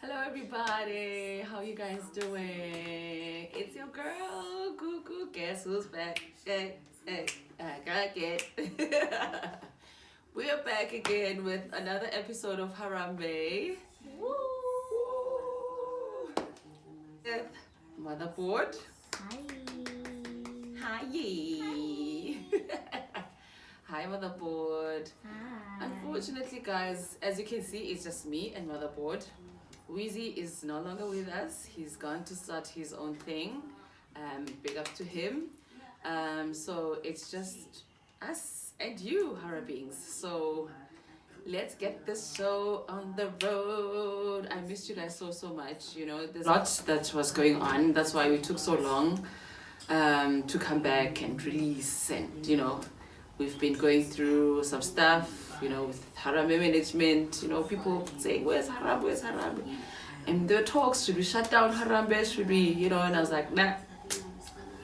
Hello everybody, how you guys doing? It's your girl, Cuckoo. Guess who's back? Hey, hey, I got it. We're back again with another episode of Harambe. Woo! With Motherboard. Hi. Hi. Hi, Motherboard. Hi. Unfortunately, guys, as you can see, it's just me and Motherboard. Weezy is no longer with us. He's gone to start his own thing. Big up to him. So it's just us and you, Harabings. So let's get this show on the road. I missed you guys so much. You know, there's a lot that was going on. That's why we took so long to come back and release. And you know, we've been going through some stuff, you know, with Harambe management, you know, people saying, where's Harambe? And there were talks, should we shut down Harambe, should we, you know, and I was like, nah,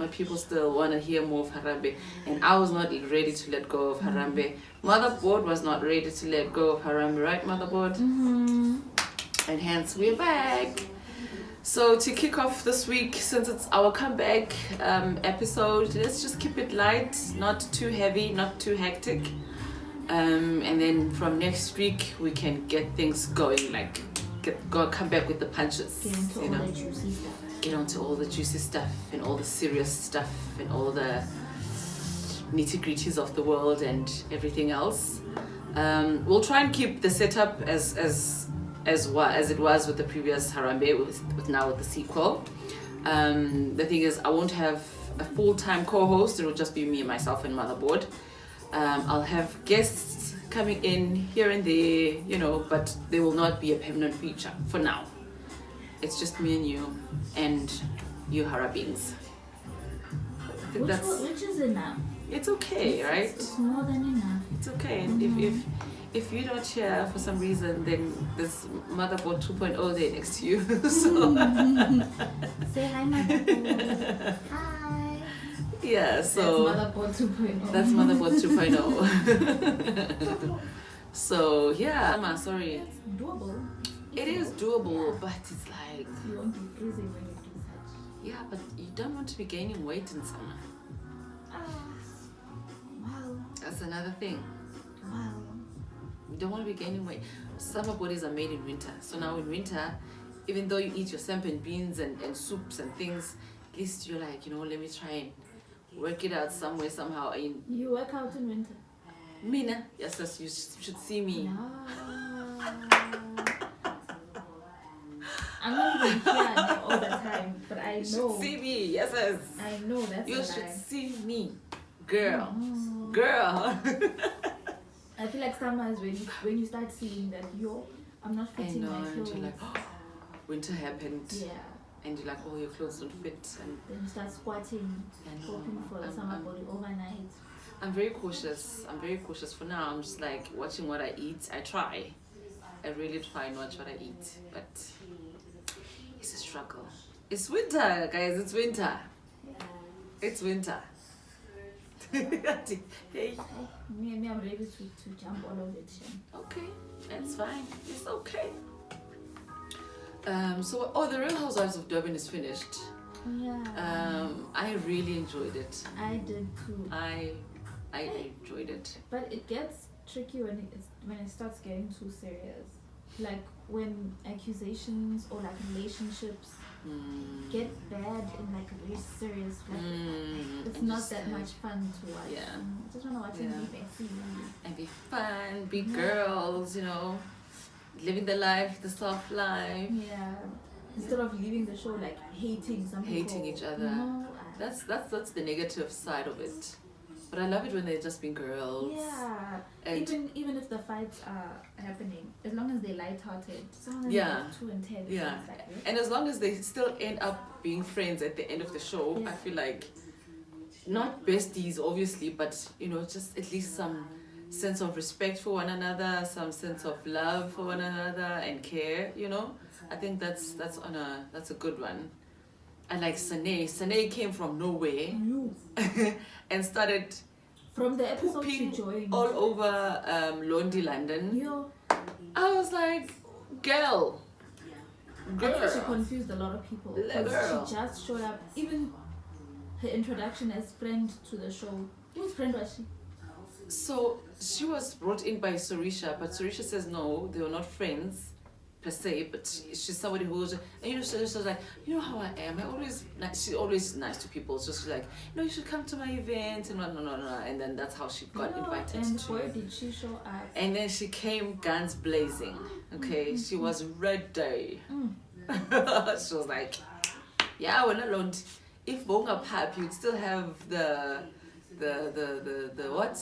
my people still want to hear more of Harambe. And I was not ready to let go of Harambe. Motherboard was not ready to let go of Harambe, right, Motherboard? Mm-hmm. And hence we're back. So to kick off this week, since it's our comeback episode, let's just keep it light, not too heavy, not too hectic. And then from next week we can get things going, like come back with the punches. Get into all the juicy stuff. Get onto all the juicy stuff and all the serious stuff and all the nitty-gritties of the world and everything else. We'll try and keep the setup as it was with the previous Harambe, with now with the sequel. The thing is, I won't have a full-time co-host. It will just be me, myself, and Motherboard. I'll have guests coming in here and there, you know, but they will not be a permanent feature for now. It's just me and you Harabins. I think Which is enough. it's okay, right? It's more than enough. It's okay. And if you're not here for some reason, then there's Motherboard 2.0 there next to you. So Say hi, Motherboard. Hi. yeah, so That's Motherboard 2.0. that's Motherboard 2.0. So yeah, Mama, sorry. It's doable. It is doable, but it's like, You won't be freezing when you do such. yeah, but you don't want to be gaining weight in summer. Wow. That's another thing. Wow. You don't want to be gaining weight. Summer bodies are made in winter. So now in winter, even though you eat your samp and beans and soups and things, at least you're like, you know, let me try and work it out somewhere, somehow. You work out in winter? Mina, yes, you should see me. No. I'm not even here all the time, but I You know. should see me, yes. I know that's You a should lie. see me, girl. Oh. Girl. I feel like summer is when you start seeing that I'm not I fitting know, my and clothes. you're like, oh, winter happened. Yeah. And you're like, oh, your clothes don't fit. And Then you start squatting, I know, hoping for the summer body overnight. I'm very cautious. For now. I'm just like watching what I eat. I try. I really try and watch what I eat. But it's a struggle. It's winter, guys. It's winter. It's winter. Hey. Me, I'm ready to jump all over it. Okay, that's fine. It's okay. The Real Housewives of Durban is finished. Yeah. I really enjoyed it. I did too. I enjoyed it. But it gets tricky when it starts getting too serious. Like when accusations or like relationships get bad in like a very serious way. It's not that much fun to watch. Yeah. I just want to watch it and be messy. And be fun, be girls, you know, living the life, the soft life. Yeah. Instead of leaving the show like hating some people. Hating each other. No, That's the negative side of it. But I love it when they're just being girls. yeah. And Even if the fights are happening, as long as they're lighthearted, as long as Yeah. they're not too intense. Yeah. It's like, And as long as they still end up being friends at the end of the show, Yeah. I feel like not besties obviously, but you know, just at least some sense of respect for one another, some sense of love for one another and care, you know. I think that's a good one. I like Sane. Sane came from nowhere you. and started From the episode she pooping joined. all over Londi, London. Yo. I was like, girl, Girl. I think she confused a lot of people because Girl. she just showed up. Even her introduction as friend to the show. Whose friend was she? So she was brought in by Sorisha, but Sorisha says no, they were not friends per se, but she's somebody who's, and you know, she's like, you know how I am. She's always nice to people. So she's like, you know, you should come to my event and no. And then that's how she got invited and to. where did she show up? And then she came guns blazing. Okay, she was ready. She was like, yeah, we're not alone. If Bonga Pap, you'd still have the what?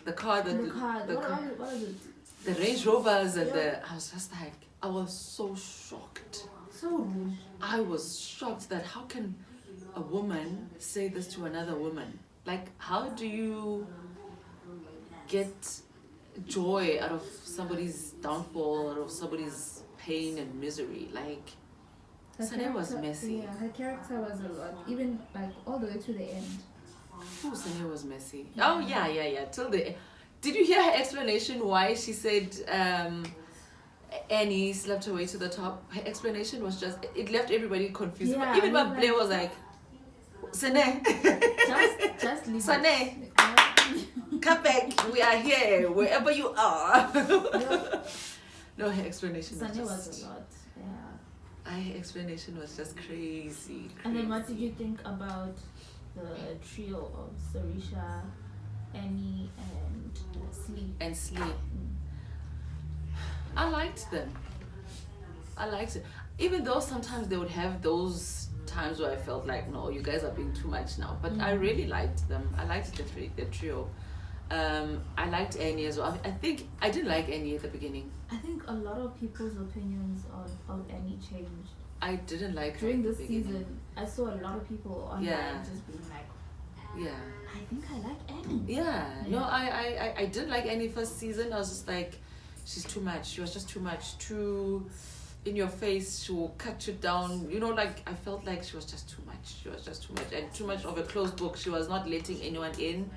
The car, What is it? the Range Rovers and I was just like, I was so shocked. So rude. I was shocked that how can a woman say this to another woman? Like, how do you get joy out of somebody's downfall, out of somebody's pain and misery? Like, Sane was messy. Yeah, her character was a lot, even like all the way to the end. Oh, Sane was messy. Oh yeah. Till the end. Did you hear her explanation why she said Annie slept her way to the top? Her explanation was just, it left everybody confused. Yeah, Even my Blair was like, Sane, just leave Sane, come back, we are here, wherever you are. No, her explanation Sane was was just... a lot, yeah. Her explanation was just crazy. And then what did you think about the trio of Sarisha, Annie, and Slee? And Slee. I liked them. I liked it. Even though sometimes they would have those times where I felt like, no, you guys are being too much now. But I really liked them. I liked the trio. I liked Annie as well. I think I didn't like Annie at the beginning. I think a lot of people's opinions of Annie changed. I didn't like her during at the this beginning. season. I saw a lot of people online just being like, yeah, I think I like Annie. Yeah. No, I didn't like Annie first season. I was just like, she's too much. She was just too much. Too in your face. She will cut you down. You know, like I felt like she was just too much. She was just too much, and too much of a closed book. She was not letting anyone in.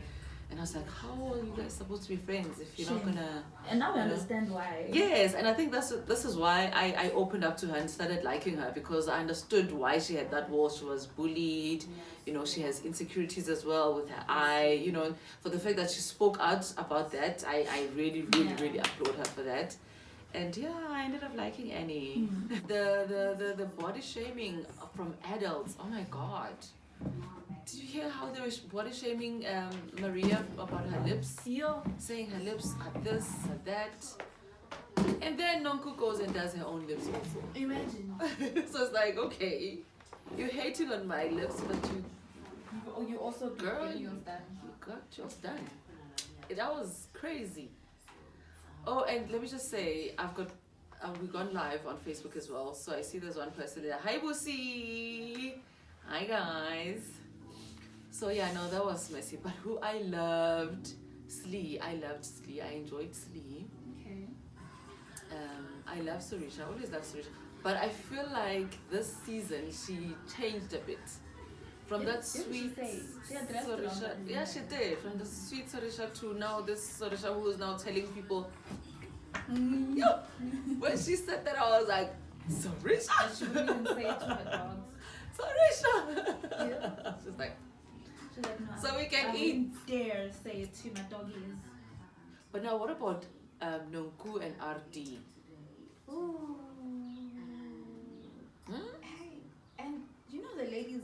And I was like, how are you guys supposed to be friends if you're not gonna... And now I understand why. Yes, and I think this is why I opened up to her and started liking her, because I understood why she had that wall. She was bullied, you know, she has insecurities as well with her eye, you know, for the fact that she spoke out about that, I really applaud her for that. And yeah, I ended up liking Annie. The body shaming from adults, oh my god. Did you hear how they were body shaming Maria about her lips? Yeah. Saying her lips are this, are that. And then Nonku goes and does her own lips also. Imagine. So it's like, okay, you're hating on my lips, but you also girl, yours done. You got yours done. That was crazy. Oh, and let me just say, we've gone live on Facebook as well. So I see there's one person there. Hi, Busi. Hi, guys. So yeah, no, that was messy. But who I loved, Slee. I loved Slee. I enjoyed Slee. Okay. I love Sarisha. I always love Sarisha. But I feel like this season she changed a bit. From that sweet Sarisha. Yeah, she did. From the sweet Sarisha to now this Sarisha who is now telling people. Yo, when she said that, I was like, Sarisha. She wouldn't even say it to her dogs. Sarisha. Yeah. She's like, no, so we can I eat. wouldn't dare say it to my doggies. But now, what about Nonku and RD? Ooh. Hey, and you know the ladies.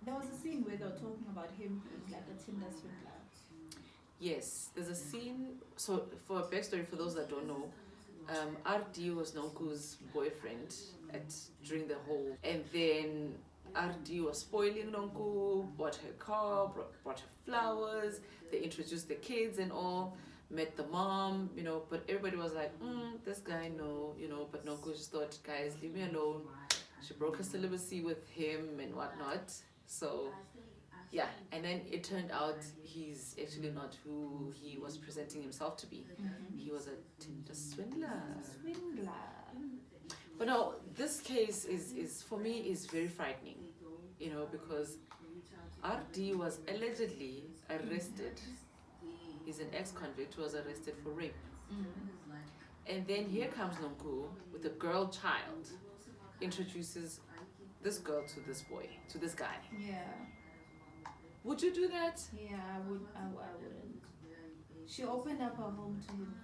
There was a scene where they were talking about him being like a Tinder swindler. Yes, there's a scene. So, for a backstory, for those that don't know, RD was Nonku's boyfriend during the whole, and then RD was spoiling Nonku, bought her car, brought her flowers, they introduced the kids and all, met the mom, you know, but everybody was like, this guy, no, you know, but Nonku just thought, guys, leave me alone. She broke her celibacy with him and whatnot. So, yeah, and then it turned out he's actually not who he was presenting himself to be. He was a Tinder swindler. But no, this case is for me is very frightening, you know, because RD was allegedly arrested. He's an ex-convict who was arrested for rape. And then here comes Nonku with a girl child. introduces this girl to this boy, to this guy. Yeah. Would you do that? Yeah, I wouldn't. She opened up her home to him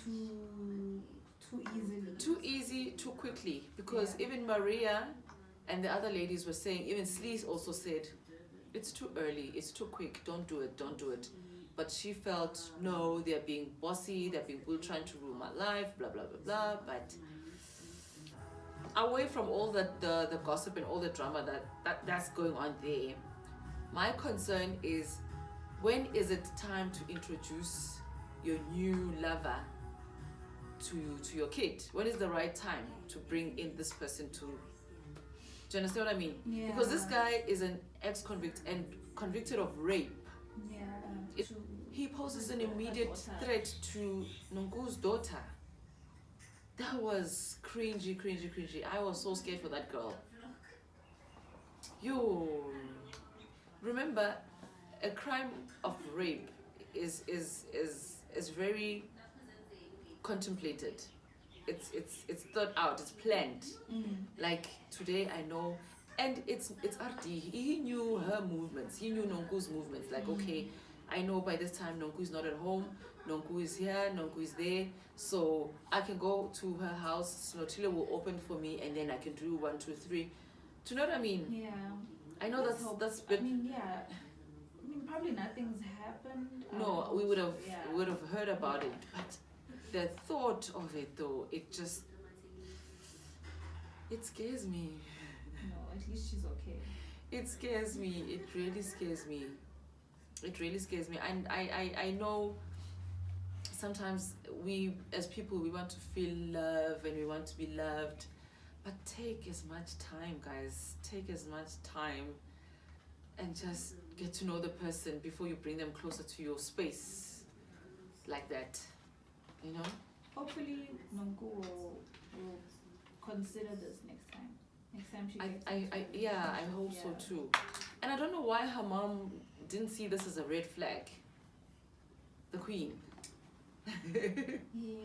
too easily. Too easy, too quickly. Because Yeah. even Maria and the other ladies were saying, even Sleaze also said, it's too early, it's too quick, don't do it. But she felt, no, they're being bossy, they're being trying to ruin my life, blah, blah, blah, blah. But away from all the gossip and all the drama that's going on there, my concern is, when is it time to introduce your new lover to your kid? When is the right time to bring in this person to... Do you understand what I mean? Yeah. Because this guy is an ex-convict and convicted of rape. Yeah. He poses an immediate threat to Nonku's daughter. That was cringy. I was so scared for that girl. You remember, a crime of rape is very contemplated. It's thought out, it's planned. Like today I know, and it's RD. He knew her movements, he knew Nonku's movements. Like, okay, I know by this time Nonku is not at home, Nonku is here, Nonku is there, so I can go to her house, Snotila will open for me, and then I can do 1, 2, 3. Do you know what I mean? Yeah. I know that's been... I mean, yeah. I mean, probably nothing's happened. No, we would have heard about it, but the thought of it though, it scares me. No, at least she's okay. It scares me. It really scares me. And I know sometimes we as people, we want to feel love and we want to be loved, but take as much time, guys. Take as much time and just get to know the person before you bring them closer to your space like that. You know? Hopefully Nonku will consider this next time. Next time she gets I hope so too. And I don't know why her mom didn't see this as a red flag. The queen. Yeah.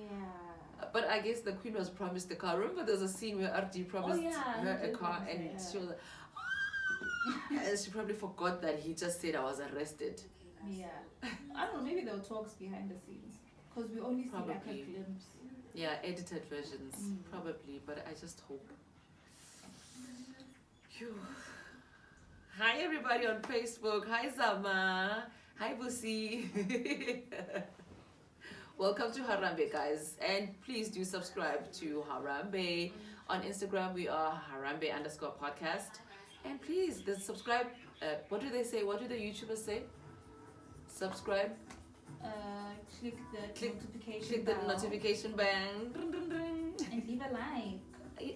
But I guess the queen was promised a car. Remember there's a scene where RD promised her a car, and she was like, and she probably forgot that he just said I was arrested. Yeah. I don't know, maybe there were talks behind the scenes. Because we only see like a glimpse. Yeah, edited versions. Probably, but I just hope. Phew. Hi everybody on Facebook. Hi Zama. Hi Busi. Welcome to Harambe, guys. And please do subscribe to Harambe. On Instagram, we are Harambe_podcast. And please, subscribe. What do they say? What do the YouTubers say? Subscribe. Click the notification bell. And leave a like.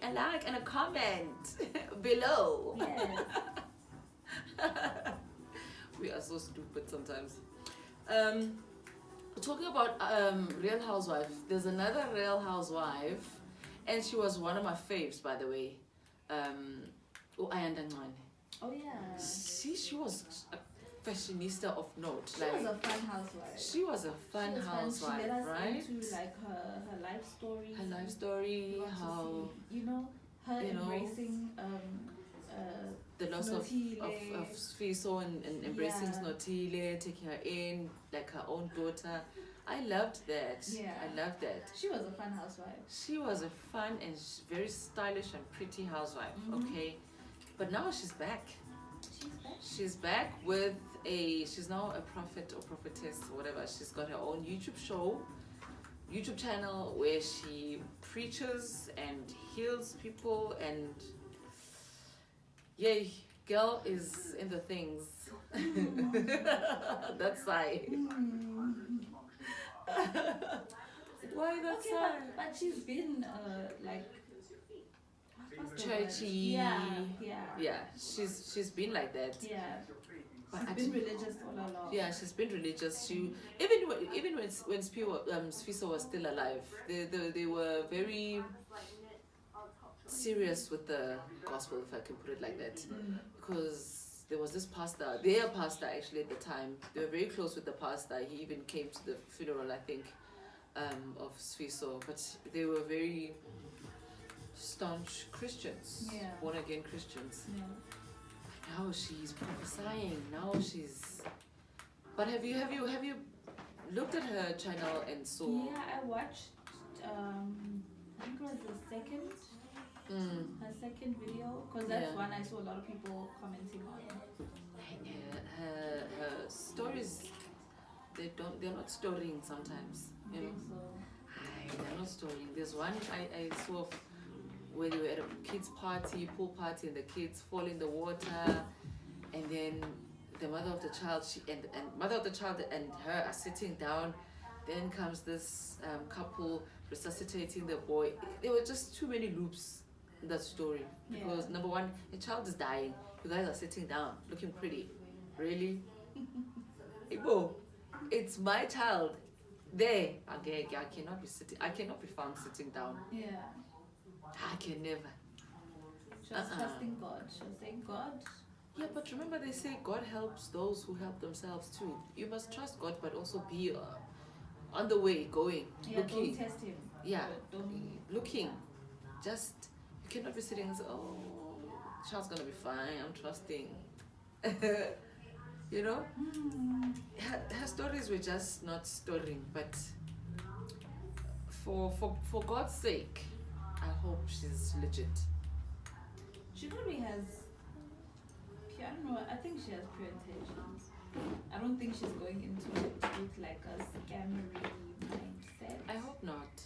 A like and a comment below. Yes. We are so stupid sometimes. Talking about Real Housewife, there's another Real Housewife, and she was one of my faves, by the way. Ayanda Ncwane. Oh yeah. She was a fashionista of note. She was a fun housewife. She was a fun housewife, she let us right? into like her life story. Her life story, how her embracing the loss of Sfiso and embracing Snotile, taking her in like her own daughter. I loved that. Yeah. I loved that. She was a fun housewife. She was a fun and very stylish and pretty housewife. Okay, but now she's back. She's back with she's now a prophet or prophetess or whatever. She's got her own YouTube channel where she preaches and heals people, and yay, girl is in the things. That's I. Why that's okay, but she's been like churchy. Yeah. She's been like that. Yeah. But she's been religious all along. Yeah, she's been religious. She even when Sfiso was still alive, they were very serious with the gospel, if I can put it like that, because there was this pastor, their pastor actually at the time. They were very close with the pastor. He even came to the funeral, I think, of Sfiso. But they were very staunch Christians, Yeah. born again Christians. Yeah. Now she's prophesying. Now she's. But have you looked at her channel and saw? Yeah, I watched. I think it was the second. Her second video, because that's one I saw a lot of people commenting on. Her stories, they're not storying sometimes. You know. So. They're not storying. There's one I saw where they were at a kids party, pool party, and the kids fall in the water, and then the mother of the child, mother of the child and her are sitting down. Then comes this couple resuscitating the boy. There were just too many loops in that story because number one, the child is dying. You guys are sitting down, looking pretty. Really? Ibo, it's my child. There, okay, I cannot be sitting. I cannot be found sitting down. Yeah. I can never. She was trusting God. She was saying, God. Yeah, but remember they say God helps those who help themselves too. You must trust God, but also be on the way, going, looking. Don't test him. Yeah, don't looking. Just, you cannot be sitting and say, oh, child's gonna be fine, I'm trusting. You know? Her stories were just not storying, but for God's sake, I hope she's legit. She probably has, I don't know, I think she has pure intentions. I don't think she's going into it with like a scammery mindset. I hope not.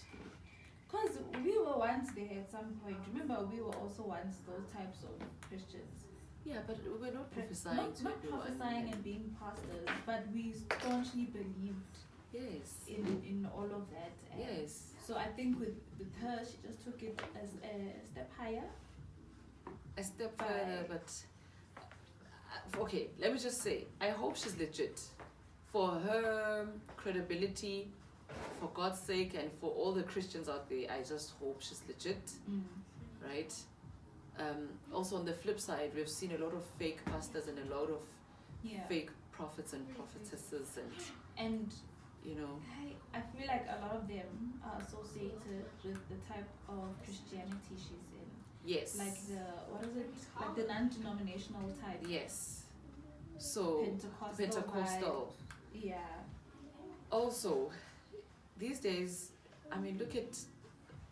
Because we were once there at some point. Remember, we were also once those types of Christians. Yeah, but we're not prophesying not prophesying and being pastors, but we staunchly believed in all of that. And so I think with her, she just took it as a step higher. A step further, but okay, let me just say, I hope she's legit. For her credibility, for God's sake, and for all the Christians out there, I just hope she's legit, right? Also on the flip side, we've seen a lot of fake pastors and a lot of fake prophets and prophetesses, and you know, I feel like a lot of them are associated with the type of Christianity she's in. Yes. Like like the non-denominational type. Yes. So Pentecostal. Yeah. Also, these days, I mean, look at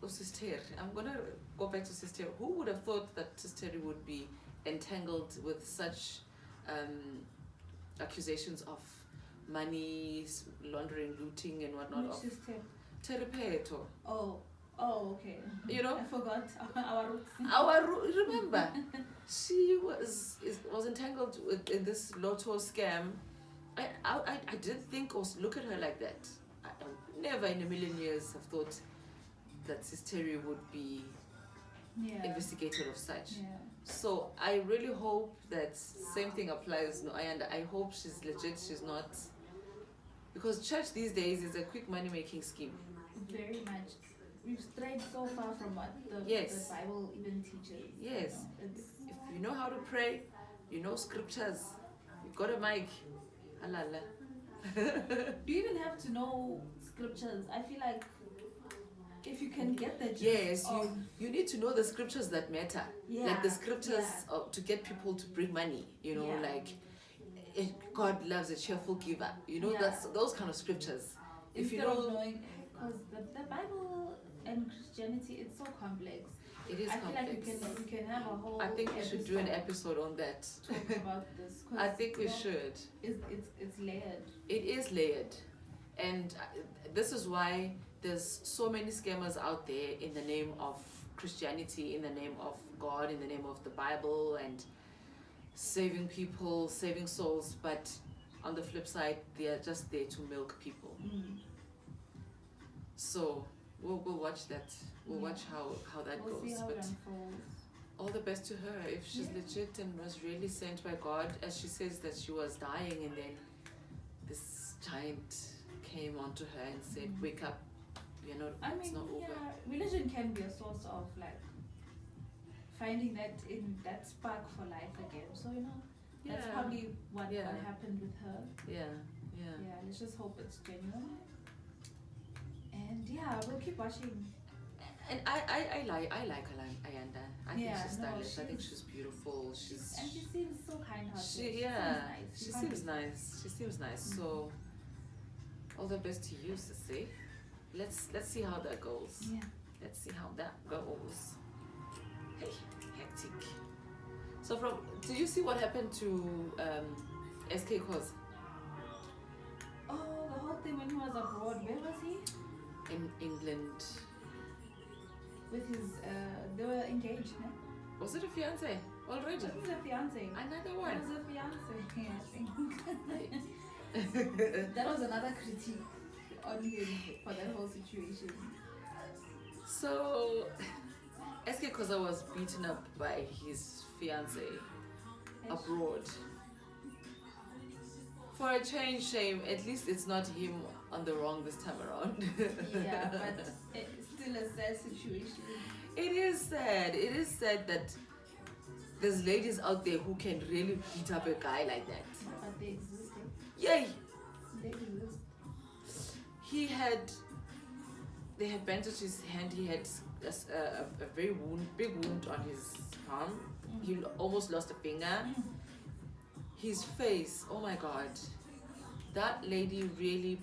Sister. I'm gonna go back to Sister. Who would have thought that Sister would be entangled with such accusations of money laundering, looting, and whatnot? Which Sister? Terepeto. Oh, okay. You know, I forgot our roots. Remember, she was entangled in this lotto scam. I didn't think or look at her like that. I never in a million years have thought that Sister would be investigated of such. Yeah. So I really hope that same thing applies. No, Ayanda. I hope she's legit. She's not, because church these days is a quick money making scheme. Very much. We've strayed so far from what the Bible even teaches. Yes. If you know how to pray, you know scriptures, you've got a mic. Halala. Do you even have to know scriptures? I feel like if you can get the gist you need to know the scriptures that matter. Like the scriptures to get people to bring money. You know, like God loves a cheerful giver. You know, that's those kind of scriptures. If you know, knowing, because the Bible and Christianity, it's so complex. It is complex. I feel like we can have a whole. I think we should do an episode on that. Talk about this. I think we should. It's layered. It is layered, and this is why there's so many scammers out there in the name of Christianity, in the name of God, in the name of the Bible, and saving people, saving souls. But on the flip side, they are just there to milk people. So we'll watch that. We'll watch how that goes. See how but it unfolds. all the best to her. If she's legit and was really sent by God, as she says that she was dying, and then this giant came onto her and said, "Wake up, you're not. It's not over." Religion can be a source of like finding that spark for life again. So that's probably what happened with her. Yeah. Let's just hope it's genuine. And we'll keep watching. And I like Ayanda. I think she's stylish. I think she's beautiful. And she seems so kind-hearted. She seems nice. She seems nice. So all the best to you, sissy. Let's see how that goes. Yeah. Let's see how that goes. Hey, hectic. So did you see what happened to SK Khoza? Oh, the whole thing when he was abroad. Where was he? In England. With his, they were engaged, no? Was it a fiance already? I think it was a fiance. Another one. It was a fiance, I think. That was another critique on him for that whole situation. So, SK Khoza was beaten up by his fiance abroad. For a change, shame. At least it's not him on the wrong this time around. Yeah, but it's still a sad situation. It is sad. It is sad that there's ladies out there who can really beat up a guy like that. But they exist. Yay! They exist. They had bandaged his hand. He had a very big wound on his palm. He almost lost a finger. His face, oh my god. That lady really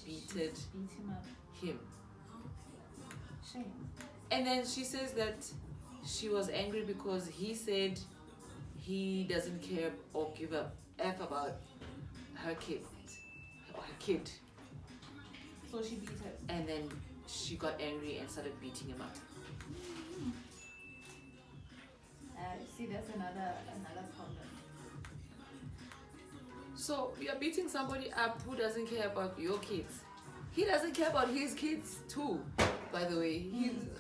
beat him up. Him. Shame. And then she says that she was angry because he said he doesn't care or give a F about her kid. Or her kid. So she beat him. And then she got angry and started beating him up. See, that's another problem. So you're beating somebody up who doesn't care about your kids. He doesn't care about his kids too, by the way.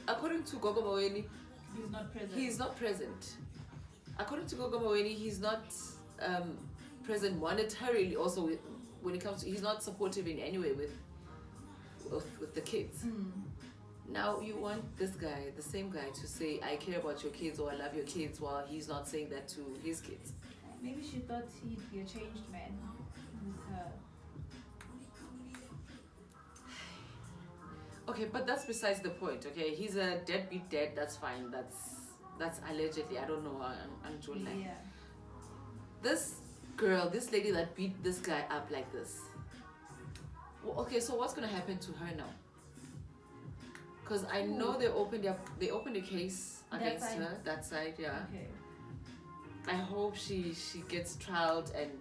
According to Gogo Maweni, he's not present. According to Gogo Maweni, he's not present monetarily also when it comes to, he's not supportive in any way with the kids. Now you want this guy, the same guy, to say I care about your kids or I love your kids while he's not saying that to his kids. Maybe she thought he'd be a changed man with her. Okay, but that's besides the point. Okay, he's a deadbeat dad. That's fine. That's allegedly. I don't know. I'm Ncwane. Yeah. This lady that beat this guy up like this. Well, okay, so what's gonna happen to her now? Because I know they opened a case against her. That side, yeah. Okay. I hope she gets trialed and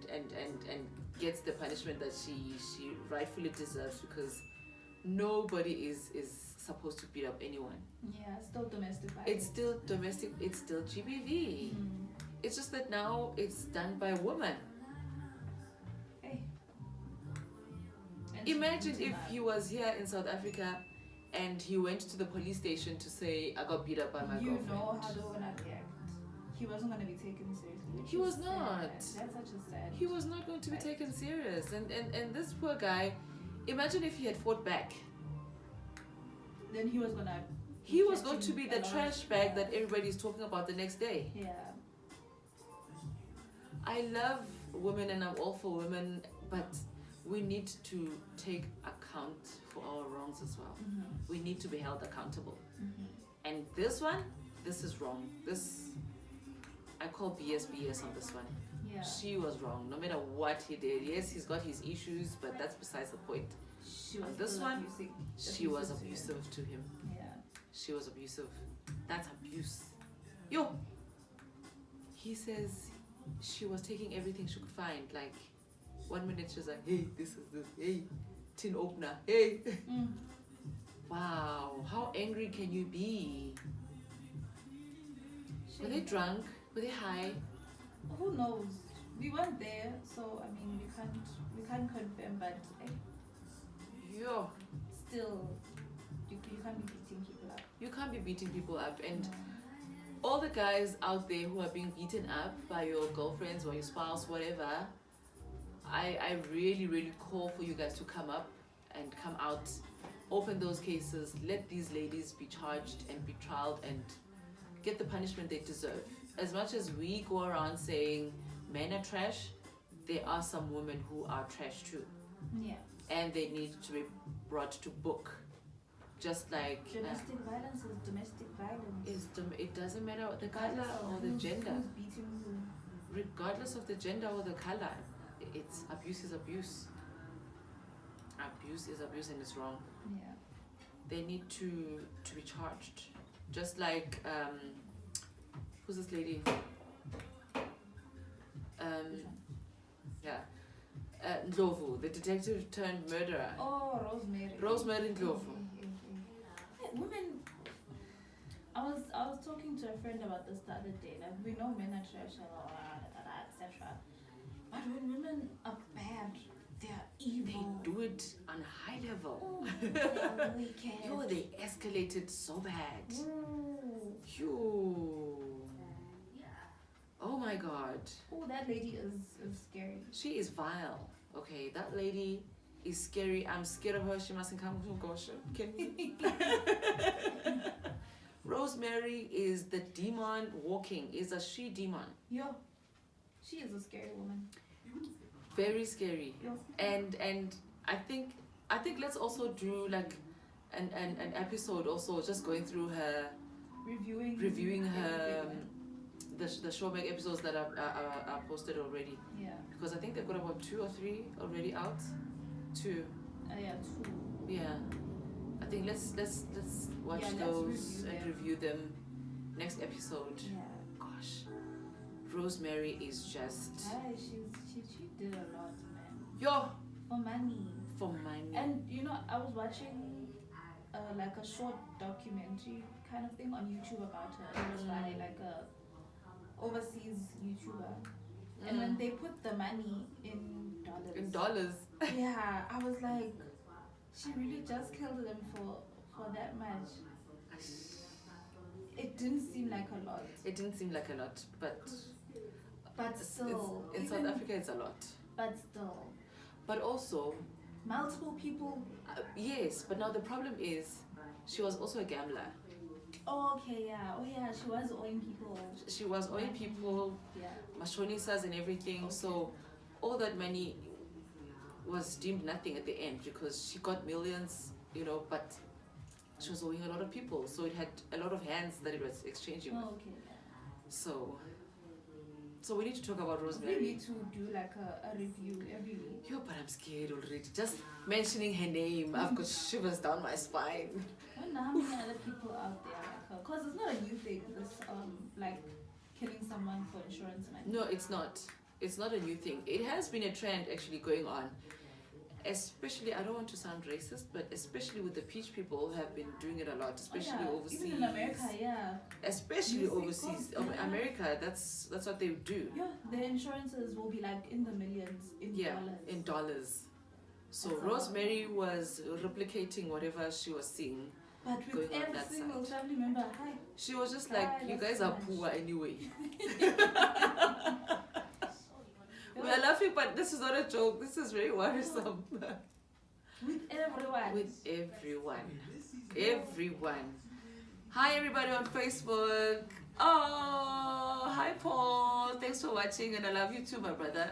gets the punishment that she rightfully deserves, because nobody is supposed to beat up anyone. Yeah, still domestic violence. It's still domestic. It's still GBV. It's just that now it's done by a woman. Hey. Imagine if he was here in South Africa and he went to the police station to say, I got beat up by my girlfriend. You know how they would react. He wasn't going to be taken seriously. He was not. That's such a sad. He was not going to be taken serious. And this poor guy, imagine if he had fought back. Then he was going to... He was going to be the trash bag that everybody's talking about the next day. Yeah. I love women and I'm all for women, but we need to take account for our wrongs as well. We need to be held accountable. And this is wrong. I call BS on this one. Yeah. She was wrong, no matter what he did. Yes, he's got his issues, but that's besides the point. On this one, she was abusive to him. Yeah. She was abusive. That's abuse. Yo! He says she was taking everything she could find. Like, 1 minute she was like, hey, this is this. Hey, tin opener. Hey. Wow, how angry can you be? Were they drunk? Were they high? Who knows? We weren't there, so I mean we can't confirm, but Yo. Still you can't be beating people up. You can't be beating people up, and all the guys out there who are being beaten up by your girlfriends or your spouse, whatever, I really, really call for you guys to come up and come out, open those cases, let these ladies be charged and be trialed and get the punishment they deserve. As much as we go around saying men are trash, there are some women who are trash too. Yeah. And they need to be brought to book just like domestic violence is domestic violence. It doesn't matter the color or the gender. Who's beating who? Regardless of the gender or the color, it's abuse is abuse. Abuse is abuse and it's wrong. Yeah. They need to be charged. Just like who's this lady? Ndlovu, the detective turned murderer. Oh, Rosemary. Rosemary Ndlovu. Women. I was talking to a friend about this the other day. Like, we know men are trash, etc. But when women are bad, they are evil. They do it on a high level. Oh, they are wicked. Yo, they escalated so bad. Ooh. Yo. Oh my god. Oh, that lady is scary. She is vile. Okay, that lady is scary. I'm scared of her. She mustn't come to Goshen. Can we? Rosemary is the demon walking. Is a she demon. Yo, she is a scary woman. Very scary. Yo. And I think let's also do like an episode also just going through her reviewing her the showback episodes that are posted already. Yeah. Because I think they've got about 2 or 3 already out. 2. Yeah, 2. Yeah. I think let's watch those and review them next episode. Yeah. Gosh. Rosemary is just She did a lot, man. Yo! For money. For money. And you know, I was watching like a short documentary kind of thing on YouTube about her. It was by like a overseas YouTuber. And when they put the money in dollars. In dollars. Yeah, I was like, she really just killed them for that much. It didn't seem like a lot. It didn't seem like a lot, but still. In South Africa it's a lot. But still. But also, multiple people. Yes, but now the problem is, she was also a gambler. Oh, okay, yeah. Oh, yeah, she was owing people. She was owing people, yeah, mashonisas and everything. Okay. So all that money was deemed nothing at the end because she got millions, you know, but she was owing a lot of people. So it had a lot of hands that it was exchanging with. Okay. So we need to talk about Rosemary. We need to do like a review every week. Yo, but I'm scared already. Just mentioning her name, I've got shivers down my spine. I wonder how many other people out there like her. Because it's not a new thing, this like killing someone for insurance money. No, it's not. It's not a new thing. It has been a trend actually going on. Especially, I don't want to sound racist, but especially with the peach people have been doing it a lot, especially overseas. Even in America, yeah. Especially overseas. America, that's what they do. Yeah, their insurances will be like in the millions in dollars. In dollars. So Rosemary was replicating whatever she was seeing. But with every single family member, hi. She was just like, you guys are poor anyway. We are laughing, but this is not a joke. This is very worrisome. With everyone. With everyone. Everyone. Hi, everybody on Facebook. Oh, hi, Paul. Thanks for watching, and I love you too, my brother.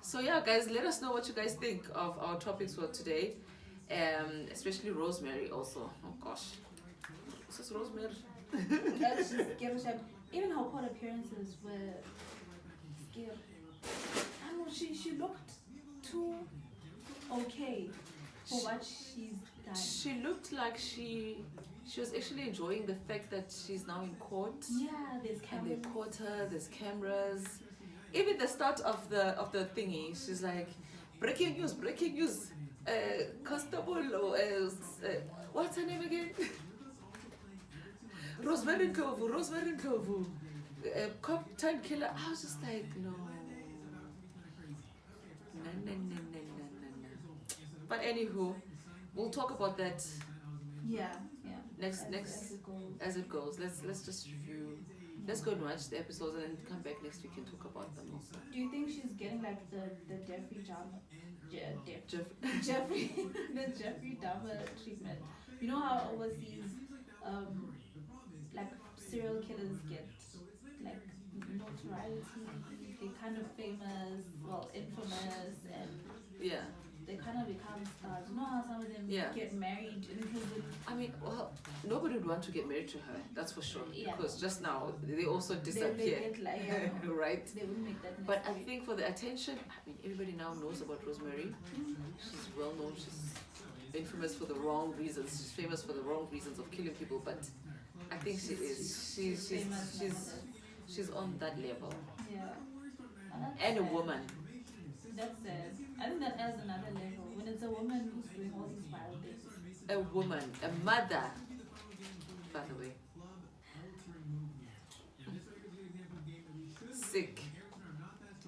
So yeah, guys, let us know what you guys think of our topics for today. Especially Rosemary also. Oh gosh. This is Rosemary. Even her court appearances were scary. I know she looked too okay for what she's done. She looked like she was actually enjoying the fact that she's now in court. Yeah, there's cameras. And they caught her, there's cameras. Even the start of the thingy, she's like, breaking news. Constable, what's her name again? Rosemary Ndlovu. Cop turned killer. I was just like, no. But anywho, we'll talk about that. Yeah. Next as it goes. Let's just review. Let's go and watch the episodes and then come back next week and talk about them also. Do you think she's getting like the Jeffrey Dahmer treatment? You know how overseas like serial killers get like notoriety, they're kind of famous, well, infamous, and they kind of become stars. You know how some of them get married in prison? I mean, well, nobody would want to get married to her, that's for sure. Yeah. Because just now, they also disappear. They get like, right? They wouldn't make that But I think for the attention, I mean, everybody now knows about Rosemary. She's well known. She's infamous for the wrong reasons. She's famous for the wrong reasons of killing people. But I think she is. She's on that level. Yeah. And a woman. That's sad. I think that adds another level. When it's a woman who's doing all these vile things. A woman, a mother, by the way. Sick.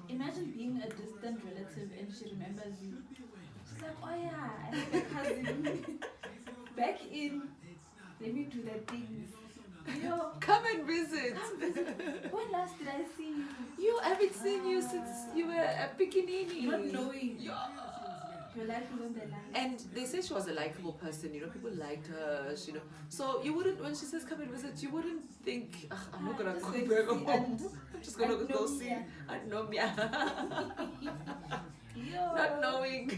Imagine being a distant relative and she remembers you. She's like, oh yeah, I have a cousin. Back in, let me do that thing. You know, come and visit. When last did I see you? I haven't seen you since you were a pequenini. Not knowing. Your life is on the line. And they say she was a likable person, people liked her, So you wouldn't, when she says come and visit, you wouldn't think, I'm not gonna go back home. I'm just gonna go see Anomia. Not knowing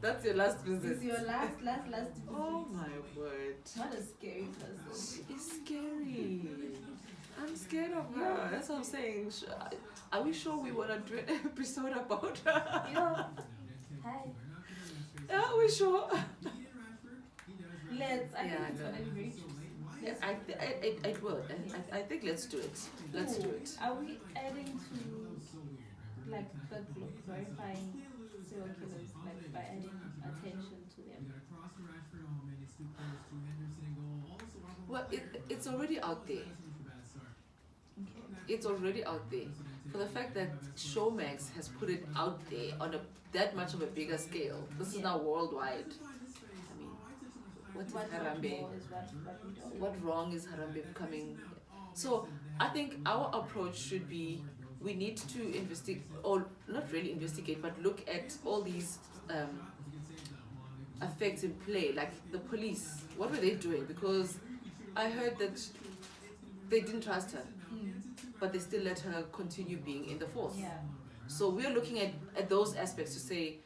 that's your last visit. It's your last visit. Oh my word. What a scary person. She is scary. I'm scared of her. That's what I'm saying. Are we sure we want to do an episode about her? Hi. Are we sure? Let's. I think it's going to be very juicy. It will. I think let's do it. Let's do it. Are we adding to like the glorifying serial killers, like by adding attention to them? Well, it's already out there. It's already out there. For the fact that Showmax has put it out there on that much of a bigger scale. This is now worldwide. I mean, what is Harambe? What wrong is Harambe becoming? So I think our approach should be, we need to investigate, or not really investigate, but look at all these effects in play, like the police. What were they doing? Because I heard that they didn't trust her, but they still let her continue being in the force. Yeah. So we're looking at those aspects to say,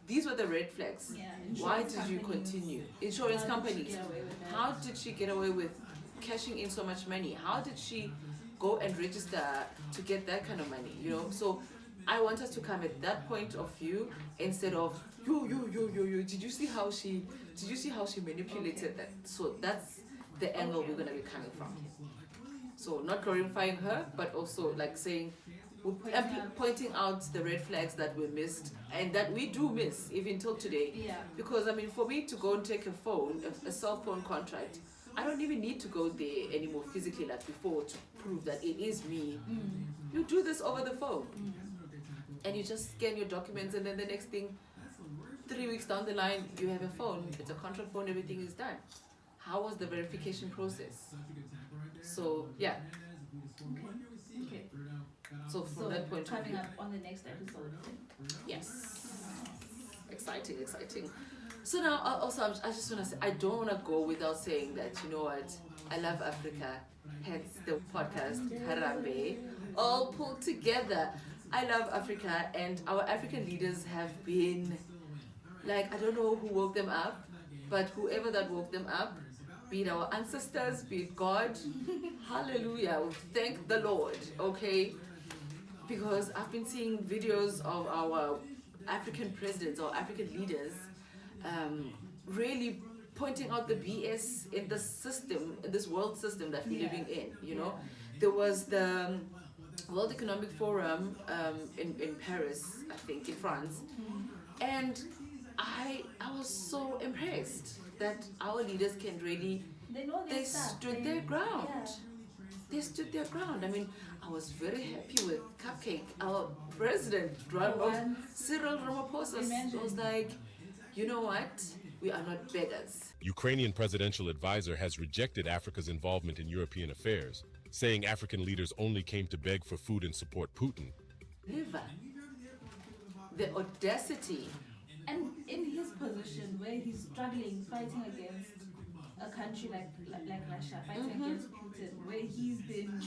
these were the red flags. Yeah. Why did you continue? Insurance companies. How did she get away with cashing in so much money? How did she go and register to get that kind of money? So I want us to come at that point of view instead of yo. Did you see how she manipulated that? So that's the angle we're gonna be coming from. So not glorifying her, but also like saying, pointing out the red flags that we missed and that we do miss even till today. Yeah. Because I mean, for me to go and take a cell phone contract, I don't even need to go there anymore physically like before to prove that it is me. You do this over the phone. And you just scan your documents, and then the next thing, 3 weeks down the line, you have a phone. It's a contract phone, everything is done. How was the verification process? So, yeah. Okay. So from that point of view. Coming up on the next episode. Yes. Exciting. So now, also, I just want to say, I don't want to go without saying that, you know what, I love Africa, hence the podcast, Harambe, all pulled together. I love Africa, and our African leaders have been, like, I don't know who woke them up, but whoever that woke them up, be it our ancestors, be it God, hallelujah, thank the Lord, okay? Because I've been seeing videos of our African presidents or African leaders really pointing out the BS in the system, in this world system that we're living in, There was the World Economic Forum in Paris, I think, in France, and I was so impressed that our leaders can really, they stood their ground. Yeah. They stood their ground. I mean, I was very happy with Cupcake. Our president, Cyril Ramaphosa, was like, you know what? We are not beggars. Ukrainian presidential advisor has rejected Africa's involvement in European affairs, saying African leaders only came to beg for food and support Putin. The audacity. And in his position where he's struggling, fighting against a country like Russia, fighting against Putin, where he's been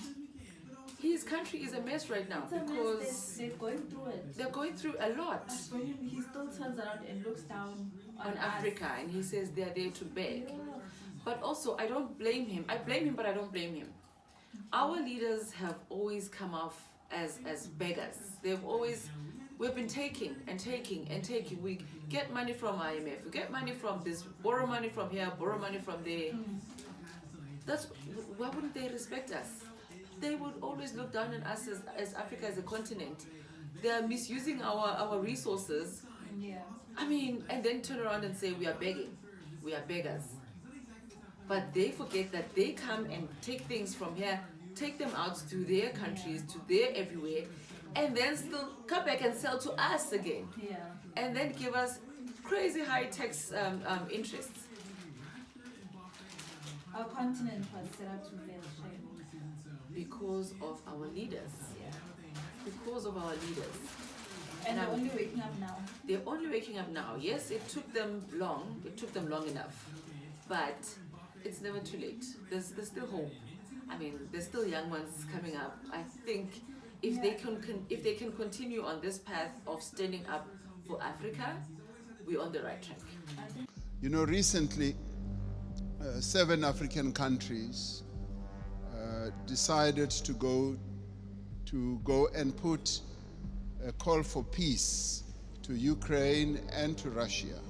his country is a mess right now because they're going through it. they're going through a lot. But for him, he still turns around and looks down On Africa, and he says they're there to beg. Yeah. But also, I don't blame him. I blame him, but I don't blame him. Our leaders have always come off as beggars. We've been taking and taking and taking. We get money from IMF, we get money from this, borrow money from here, borrow money from there. Why wouldn't they respect us? They would always look down on us as Africa as a continent. They are misusing our resources. Yeah. I mean, and then turn around and say we are begging. We are beggars. But they forget that they come and take things from here, take them out to their countries, to their everywhere, and then still come back and sell to us again. Yeah. And then give us crazy high tax interests. Our continent was set up to fail China. Because of our leaders. Yeah. Because of our leaders. And they're only waking up now. They're only waking up now. Yes, it took them long. It took them long enough. But it's never too late. There's still hope. I mean, there's still young ones coming up. I think if they can continue on this path of standing up for Africa, we're on the right track. You know, recently, 7 African countries decided to go and put a call for peace to Ukraine and to Russia.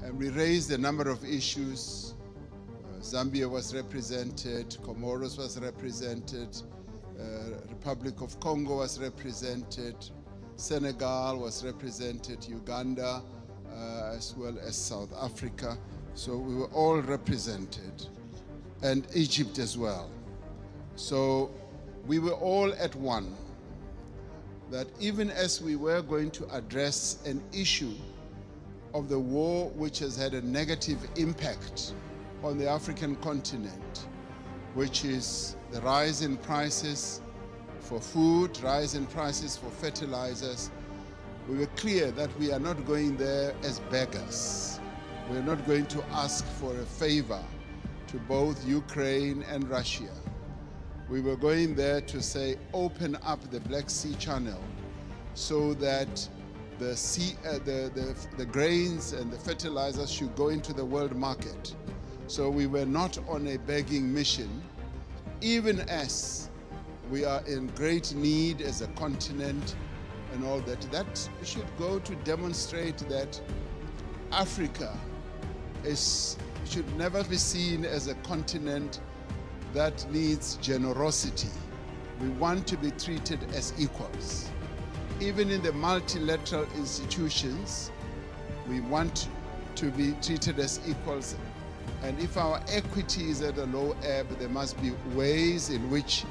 And we raised a number of issues. Zambia was represented, Comoros was represented, Republic of Congo was represented, Senegal was represented, Uganda, as well as South Africa. So we were all represented, and Egypt as well. So we were all at one, that even as we were going to address an issue of the war which has had a negative impact on the African continent, which is the rise in prices for food, rise in prices for fertilizers, we were clear that we are not going there as beggars. We are not going to ask for a favor to both Ukraine and Russia. We were going there to say, open up the Black Sea Channel so that the grains and the fertilizers should go into the world market. So we were not on a begging mission, even as we are in great need as a continent and all that. That should go to demonstrate that Africa should never be seen as a continent that needs generosity. We want to be treated as equals. Even in the multilateral institutions, we want to be treated as equals. And if our equity is at a low ebb, there must be ways in which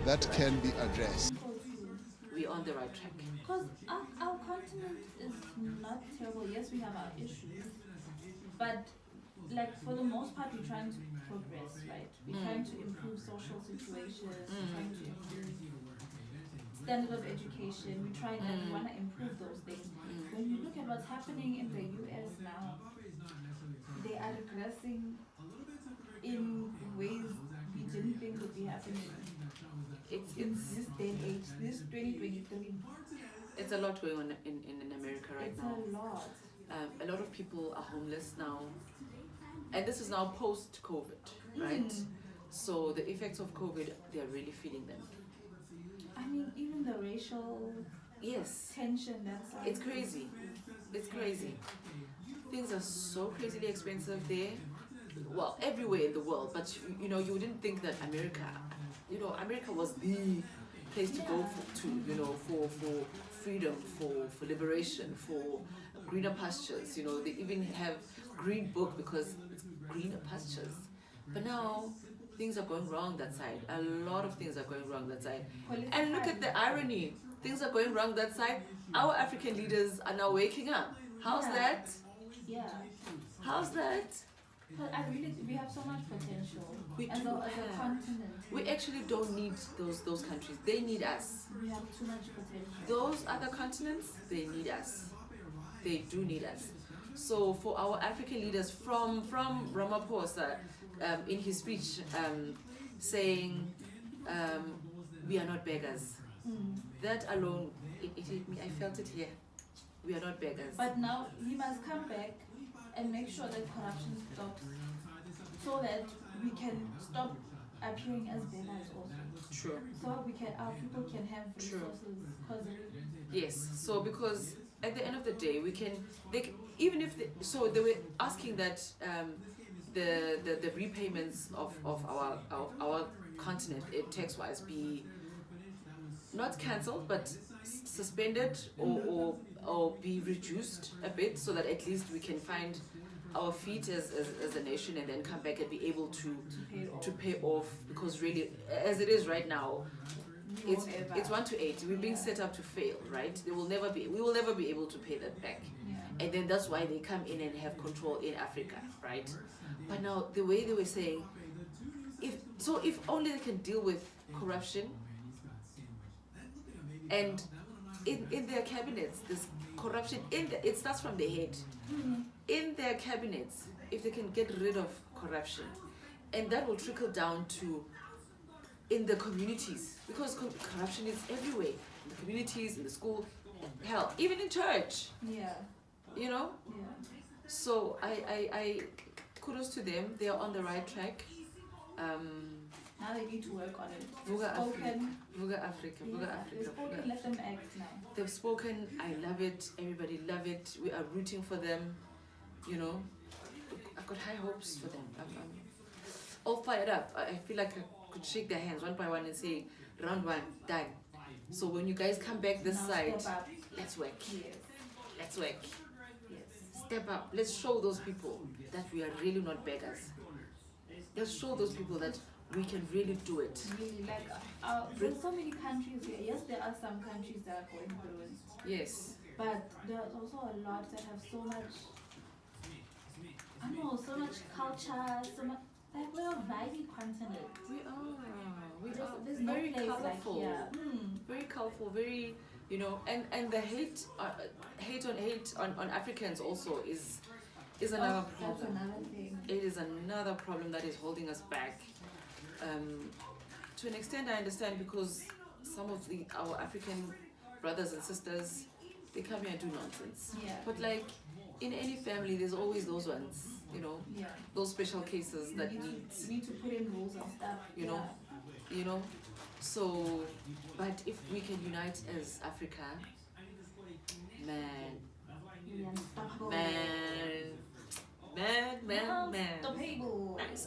that can be addressed. We're on the right track. Because our continent is not terrible. Yes, we have our issues. But like for the most part, we're trying to progress, right? We're trying to improve social situations, we're trying to improve standard of education, we're trying and we want to improve those things. When you look at what's happening in the US now, they are regressing in ways we didn't think would be happening. It's this day and age, this 2023. It's a lot going on in America right now. It's a lot. A lot of people are homeless now. And this is now post-COVID, right? So the effects of COVID, they're really feeling them. I mean, even the racial tension, that's it's crazy. It's crazy. Things are so crazily expensive there. Well, everywhere in the world, but you know, you wouldn't think that America was the place to go for freedom, for liberation, for greener pastures. You know, they even have green book because it's greener pastures. But now things are going wrong that side. A lot of things are going wrong that side. And look at the irony. Things are going wrong that side. Our African leaders are now waking up. How's that? Yeah. How's that? But we have so much potential as a continent. We actually don't need those countries. They need us. We have too much potential. Those other continents, they need us. They do need us. So for our African leaders, from Ramaphosa in his speech saying we are not beggars. That alone, it hit me. I felt it here. We are not beggars. But now he must come back and make sure that corruption stops, so that we can stop appearing as beggars also. True. So our people can have resources. Yes. So because at the end of the day, so they were asking that the repayments of our continent, tax-wise, be not cancelled but suspended or be reduced a bit, so that at least we can find our feet as a nation and then come back and be able to pay off, because really, as it is right now, it's 1 to 8. We're being set up to fail, right? We will never be able to pay that back. And then that's why they come in and have control in Africa, right? But now the way they were saying, if only they can deal with corruption, and in their cabinets, this corruption it starts from the head. In their cabinets, if they can get rid of corruption, and that will trickle down to in the communities, because corruption is everywhere, in the communities, in the school, hell, even in church. You know. So I kudos to them. They are on the right track. Now they need to work on it. Vuka Africa. They've spoken, let them act now. They've spoken. I love it. Everybody love it. We are rooting for them. You know, I've got high hopes for them. I'm all fired up. I feel like I could shake their hands one by one and say, round 1, done. So when you guys come back this side, let's work. Let's work. Step up. Let's show those people that we are really not beggars. Let's show those people that we can really do it. Really, like there's so many countries here. Yes, there are some countries that are going through it. Yes. But there's also a lot that have so much, I don't know, so much culture, so much, like we're a vibey continent. We are. There's very no place colorful. like here. Very colorful, very, you know, and the hate on Africans also is another problem. That's another thing. It is another problem that is holding us back. To an extent, I understand, because some of our African brothers and sisters, they come here and do nonsense. But like in any family, there's always those ones, you know, those special cases that you need to put in rules and stuff. You know. So, but if we can unite as Africa, man.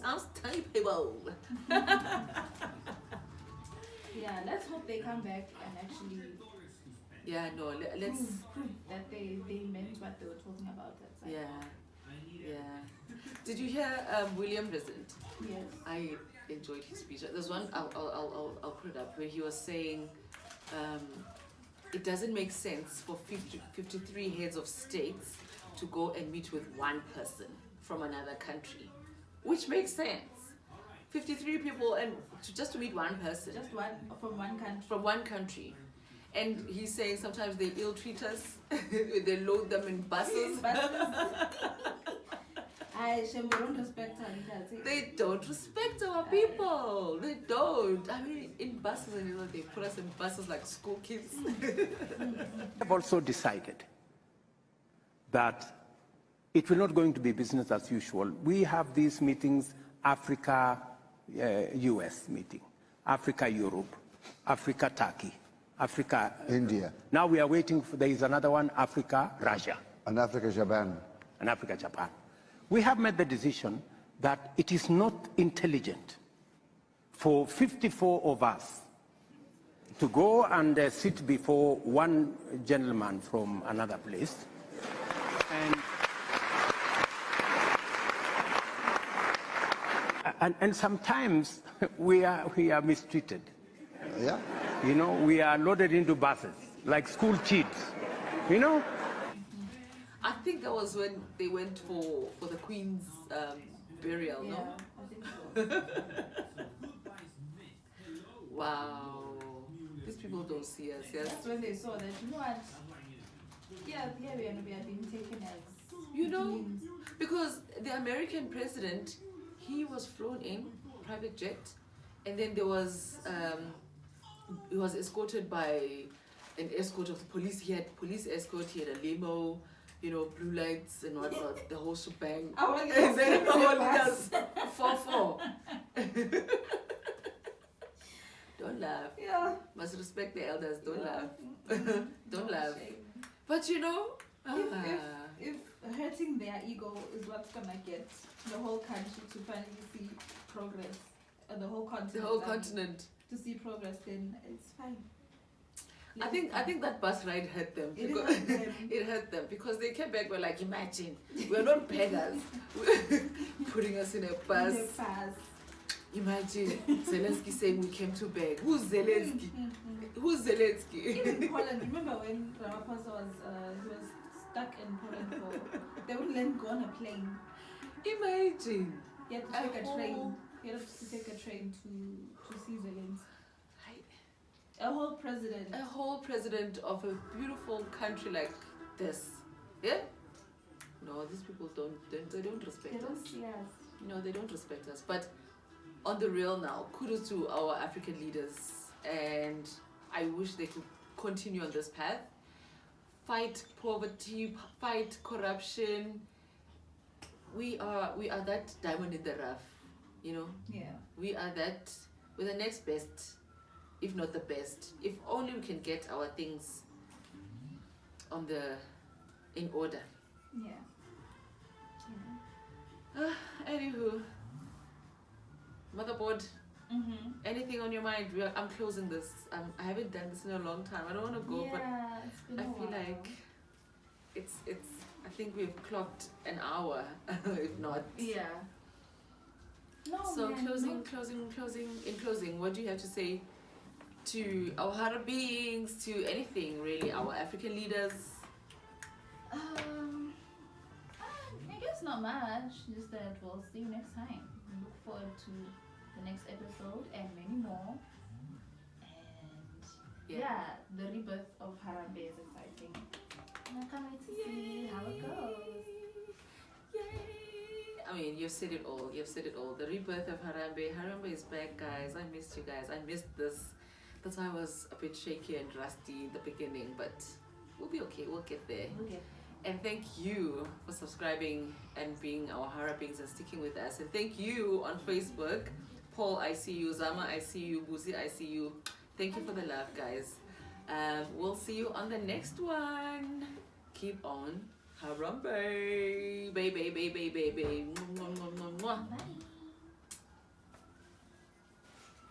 Unstoppable. Yeah, let's hope they come back and actually. Yeah, no, let's prove that they meant what they were talking about. Yeah. Did you hear William President? Yes. I enjoyed his speech. There's one I'll put it up where he was saying, it doesn't make sense for 53 heads of states to go and meet with one person from another country, which makes sense. 53 people and just to meet one person. Just one from one country. From one country. And he's saying sometimes they ill treat us. They load them in buses. Don't respect her. They don't respect our people. They don't. I mean, in buses, and they put us in buses like school kids. I've also decided that it will not going to be business as usual. We have these meetings, Africa, US meeting, Africa, Europe, Africa, Turkey, Africa, India. Now we are waiting for, there is another one, Africa, Russia. And Africa, Japan. And Africa, Japan. We have made the decision that it is not intelligent for 54 of us to go and sit before one gentleman from another place. And sometimes we are mistreated. Yeah. You know, we are loaded into buses like school kids. You know. I think that was when they went for the Queen's burial, no? I think so. Wow. These people don't see us, yes? That's when they saw that, you know what? Yeah, we are being taken as... You know, beings. because the American president, he was flown in, private jet, And then there was he was escorted by an escort of the police. He had police escort. He had a limo, you know, blue lights and whatnot, the whole shebang. And then our leaders 4-4. Don't laugh. Yeah. Must respect the elders. Don't Yeah. laugh. Don't laugh. But you know, If hurting their ego is what's gonna get the whole country to finally see progress, the whole continent, the whole continent. to see progress, then it's fine. I think that bus ride hurt them. It because hurt them. it hurt them because they came back. We're like, imagine, we're not beggars. Putting us in a bus. In the past. Imagine Zelensky saying we came to beg. Who's Zelensky? Who's Zelensky? Even in Poland, remember when Ramaphosa was he was stuck in Poland for they wouldn't let him go on a plane. Imagine. He had to take a train. He had to take a train to see Zelensky. A whole president of a beautiful country like this. Yeah? No, these people they don't respect They don't us. see us. No, they don't respect us. But on the real now, kudos to our African leaders, and I wish they could continue on this path. Fight poverty, fight corruption. We are that diamond in the rough, you know. Yeah. We're the next best, if not the best. If only we can get our things in order. Yeah. Anywho, motherboard. Anything on your mind? I'm closing this. I haven't done this in a long time. I don't want to go, but It's been I a feel while. like it's. I think we've clocked an hour, if not. Yeah. No, So man, closing. no. In closing, what do you have to say to our Harambes, to anything really, our African leaders? I guess not much. Just that we'll see you next time. Look forward to the next episode and many more. And yeah, the rebirth of Harambe is exciting. And I can't wait to see how it goes. Yay! I mean, you've said it all. The rebirth of Harambe. Harambe is back, guys. I missed you guys. I missed this. That's why I was a bit shaky and rusty in the beginning, but we'll be okay. We'll get there. Okay. And thank you for subscribing and being our Harabings and sticking with us. And thank you on Facebook. Paul, I see you. Zama, I see you. Buzi, I see you. Thank you for the love, guys. We'll see you on the next one. Keep on Harambe. Baby. Bye.